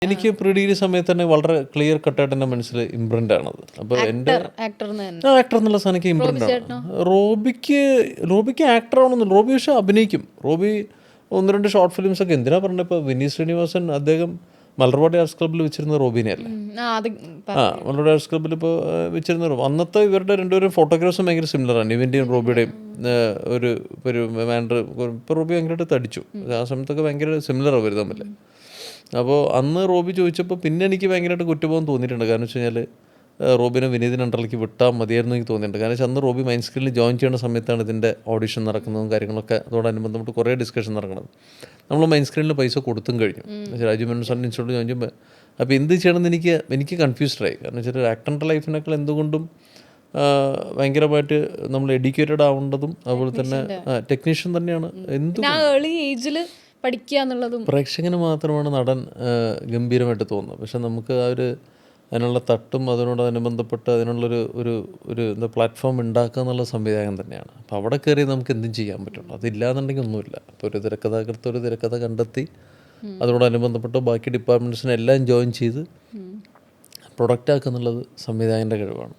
എനിക്ക് pre degree സമയത്ത് തന്നെ വളരെ ക്ലിയർ കട്ടായിട്ട് എൻ്റെ മനസ്സിൽ ഇംപ്രിൻ്റ് ആണത്. അപ്പോൾ എൻ്റെ ആക്ടർ എന്നുള്ള സാധനം എനിക്ക് ഇംപ്രിൻ്റ് ആണ്. റോബിക്ക് ആക്ടർ ആവണമെന്നില്ല. റോബി പക്ഷേ അഭിനയിക്കും. റോബി 1-2 ഷോർട്ട് ഫിലിംസ് ഒക്കെ എന്തിനാ പറഞ്ഞത്. ഇപ്പോൾ വിനീത് ശ്രീനിവാസൻ അദ്ദേഹം മലർവാടി ആർട്സ് ക്ലബ്ബിൽ വെച്ചിരുന്ന റോബിനെയല്ലേ. മലർവാടി ആർട്സ് ക്ലബ്ബിൽ ഇപ്പോൾ വെച്ചിരുന്ന റോബി. അന്നത്തെ ഇവരുടെ രണ്ടുപേരും ഫോട്ടോഗ്രാഫ്സും ഭയങ്കര സിമിലറാണ്. നിവിൻ്റെയും റോബിയുടെയും ഒരു മാൻഡർ. ഇപ്പോൾ റോബി ഭയങ്കരമായിട്ട് തടിച്ചു. ആ സമയത്തൊക്കെ ഭയങ്കര സിമിലറാണ് അവർ തമ്മിൽ. അപ്പോൾ അന്ന് റോബി ചോദിച്ചപ്പോൾ പിന്നെ എനിക്ക് ഭയങ്കരമായിട്ട് കുറ്റബോധം തോന്നിയിട്ടുണ്ട്. കാരണം വെച്ച് കഴിഞ്ഞാൽ റോബിനെ വിനീതിൻ്റെ അണ്ടറിലേക്ക് വിട്ടാൽ മതിയായിരുന്നു എനിക്ക് തോന്നിയിട്ടുണ്ട്. കാരണം വെച്ചാൽ അന്ന് റോബി മൈൻഡ് സ്ക്രീനിൽ ജോയിൻ ചെയ്യുന്ന സമയത്താണ് ഇതിൻ്റെ ഓഡിഷൻ നടക്കുന്നതും കാര്യങ്ങളൊക്കെ അതോടനുബന്ധപ്പെട്ട് കുറേ ഡിസ്കഷൻ നടക്കുന്നത്. നമ്മൾ മൈൻഡ് സ്ക്രീനിൽ പൈസ കൊടുത്തും കഴിഞ്ഞു. രാജു മേനോൻ സാറിൻ്റെ ഇൻസ്റ്റിറ്റ്യൂട്ട് ജോയിൻ ചെയ്യുമ്പോൾ അപ്പോൾ എന്ത് ചെയ്യണമെന്ന് എനിക്ക് കൺഫ്യൂസ്ഡായി. കാരണം വെച്ചാൽ ഒരു ആക്ടറിൻ്റെ ലൈഫിനേക്കാൾ എന്തുകൊണ്ടും ഭയങ്കരമായിട്ട് നമ്മൾ എഡ്യൂക്കേറ്റഡ് ആവേണ്ടതും അതുപോലെ തന്നെ ടെക്നീഷ്യൻ തന്നെയാണ്. പഠിക്കുക എന്നുള്ളതും പ്രേക്ഷകന് മാത്രമാണ് നടൻ ഗംഭീരമായിട്ട് തോന്നുന്നത്. പക്ഷെ നമുക്ക് ആ ഒരു അതിനുള്ള തട്ടും അതിനോടനുബന്ധപ്പെട്ട് അതിനുള്ളൊരു എന്താ പ്ലാറ്റ്ഫോം ഉണ്ടാക്കുക എന്നുള്ള സംവിധാനം തന്നെയാണ്. അപ്പോൾ അവിടെ കയറി നമുക്ക് എന്തും ചെയ്യാൻ പറ്റുള്ളൂ. അതില്ലാന്നുണ്ടെങ്കിൽ ഒന്നുമില്ല. അപ്പോൾ ഒരു തിരക്കഥാകൃത്ത് ഒരു തിരക്കഥ കണ്ടെത്തി അതിനോടനുബന്ധപ്പെട്ട് ബാക്കി ഡിപ്പാർട്ട്മെൻറ്റ്സിനെല്ലാം ജോയിൻ ചെയ്ത് പ്രൊഡക്റ്റ് ആക്കുക എന്നുള്ളത് സംവിധായകൻ്റെ കഴിവാണ്.